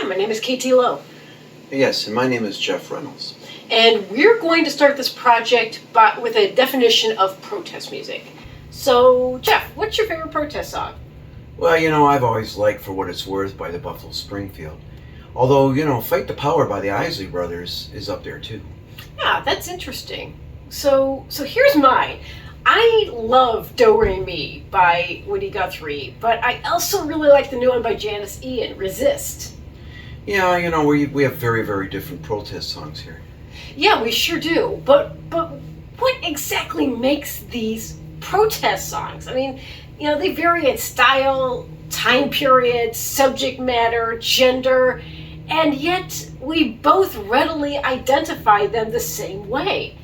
my name is KT Lowe. Yes, and my name is Jef Reynolds. And we're going to start this project with a definition of protest music. So, Jeff, what's your favorite protest song? Well, I've always liked For What It's Worth by the Buffalo Springfield. Although, Fight the Power by the Isley Brothers is up there too. Yeah, that's interesting. So here's mine. I love Do Re Mi by Woody Guthrie, but I also really like the new one by Janice Ian, Resist. Yeah, we have very, very different protest songs here. Yeah, we sure do. But what exactly makes these protest songs? I mean, they vary in style, time period, subject matter, gender, and yet we both readily identify them the same way.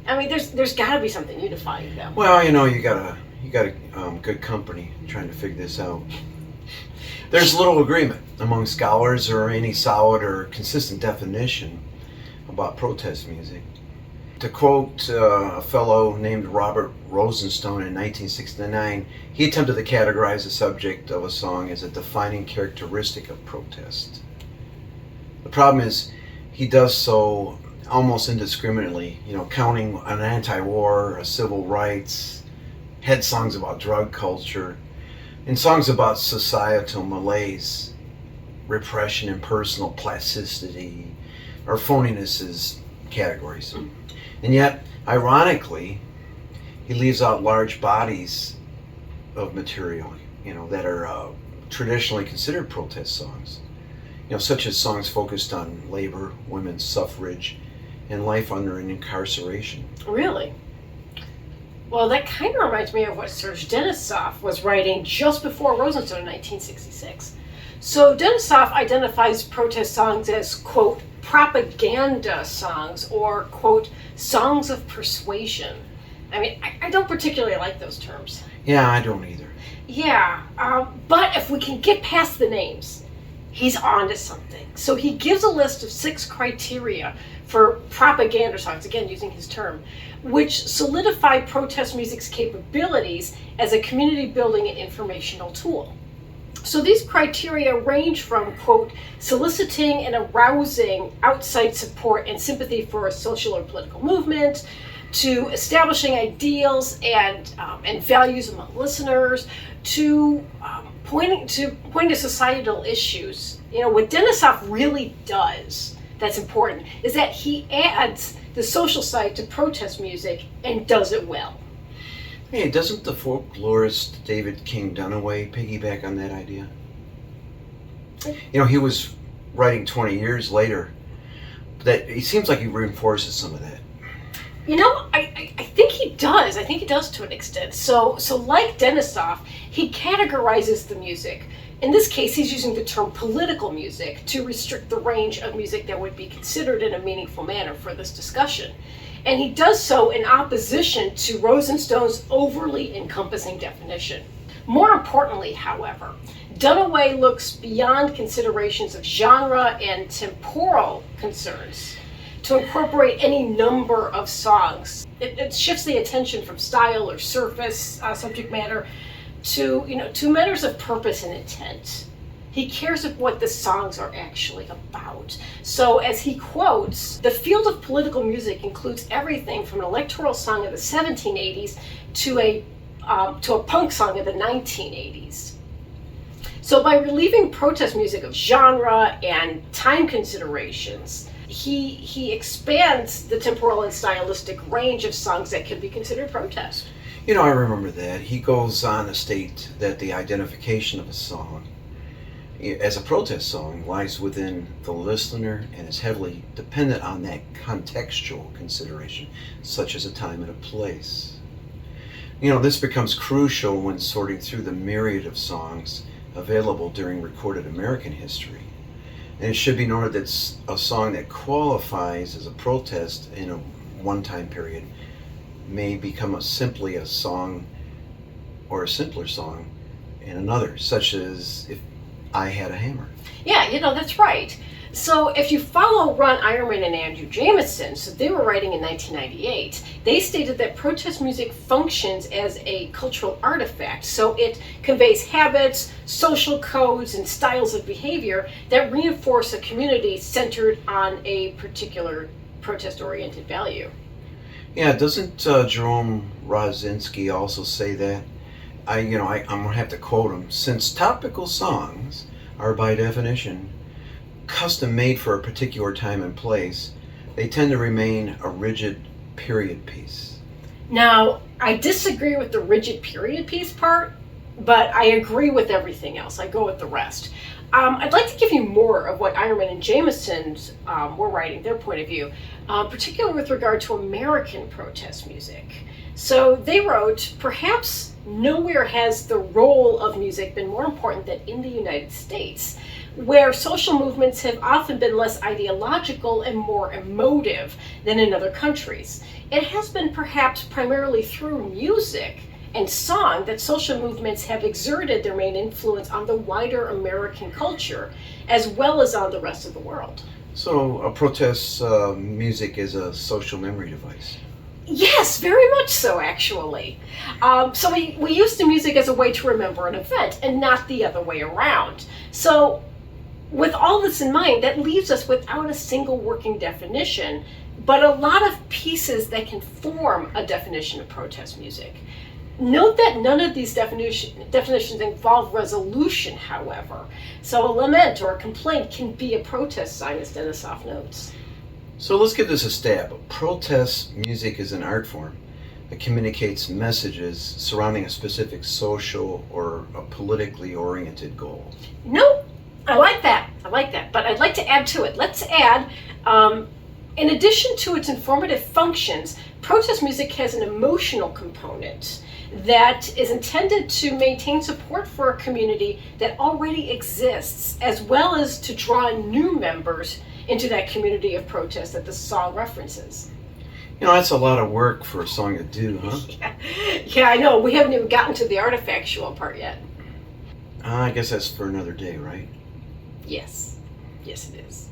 I mean, there's got to be something unifying them. Well, you got good company trying to figure this out. There's little agreement among scholars or any solid or consistent definition about protest music. To quote a fellow named Robert Rosenstone in 1969, he attempted to categorize the subject of a song as a defining characteristic of protest. The problem is he does so almost indiscriminately, counting on anti-war, civil rights, head songs about drug culture, and songs about societal malaise, repression, and personal plasticity, or phoniness as categories. And yet, ironically, he leaves out large bodies of material, that are traditionally considered protest songs. Such as songs focused on labor, women's suffrage, and life under an incarceration. Really? Well, that kind of reminds me of what Serge Denisov was writing just before Rosenstone in 1966. So Denisov identifies protest songs as, quote, propaganda songs, or, quote, songs of persuasion. I mean, I don't particularly like those terms. Yeah, I don't either. Yeah, but if we can get past the names, he's on to something. So he gives a list of 6 criteria for propaganda songs, again using his term, which solidify protest music's capabilities as a community building and informational tool. So these criteria range from, quote, soliciting and arousing outside support and sympathy for a social or political movement, to establishing ideals and values among listeners, to pointing to societal issues. What Denisov really does that's important is that he adds the social side to protest music and does it well. Hey, doesn't the folklorist David King Dunaway piggyback on that idea? He was writing 20 years later, that it seems like he reinforces some of that. I think he does. I think he does to an extent. So like Denisov, he categorizes the music. In this case, he's using the term political music to restrict the range of music that would be considered in a meaningful manner for this discussion. And he does so in opposition to Rosenstone's overly encompassing definition. More importantly, however, Dunaway looks beyond considerations of genre and temporal concerns to incorporate any number of songs. It shifts the attention from style or surface subject matter to matters of purpose and intent. He cares of what the songs are actually about. So as he quotes, the field of political music includes everything from an electoral song of the 1780s to a punk song of the 1980s. So by relieving protest music of genre and time considerations, he expands the temporal and stylistic range of songs that can be considered protest. I remember that. He goes on to state that the identification of a song as a protest song lies within the listener and is heavily dependent on that contextual consideration, such as a time and a place. This becomes crucial when sorting through the myriad of songs available during recorded American history. And it should be noted that a song that qualifies as a protest in a one time period may become simply a song or a simpler song in another, such as If I Had a Hammer. Yeah, that's right. So if you follow Ron Ironman and Andrew Jameson, so they were writing in 1998, they stated that protest music functions as a cultural artifact. So it conveys habits, social codes, and styles of behavior that reinforce a community centered on a particular protest-oriented value. Yeah, doesn't Jerome Rosinski also say that? I'm gonna have to quote him. Since topical songs are by definition custom made for a particular time and place, they tend to remain a rigid period piece. Now, I disagree with the rigid period piece part, but I agree with everything else. I go with the rest. I'd like to give you more of what Ironman and Jameson were writing, their point of view, particularly with regard to American protest music. So they wrote, perhaps nowhere has the role of music been more important than in the United States, where social movements have often been less ideological and more emotive than in other countries. It has been perhaps primarily through music and song that social movements have exerted their main influence on the wider American culture, as well as on the rest of the world. So, protest music is a social memory device. Yes, very much so, actually. So we use the music as a way to remember an event and not the other way around. So with all this in mind, that leaves us without a single working definition, but a lot of pieces that can form a definition of protest music. Note that none of these definitions involve resolution, however. So a lament or a complaint can be a protest sign, as Denisov notes. So let's give this a stab. Protest music is an art form that communicates messages surrounding a specific social or a politically oriented goal. No, I like that. But I'd like to add to it. Let's add, in addition to its informative functions, protest music has an emotional component that is intended to maintain support for a community that already exists, as well as to draw new members into that community of protest that the song references. That's a lot of work for a song to do, huh? Yeah, I know. We haven't even gotten to the artifactual part yet. I guess that's for another day, right? Yes. Yes, it is.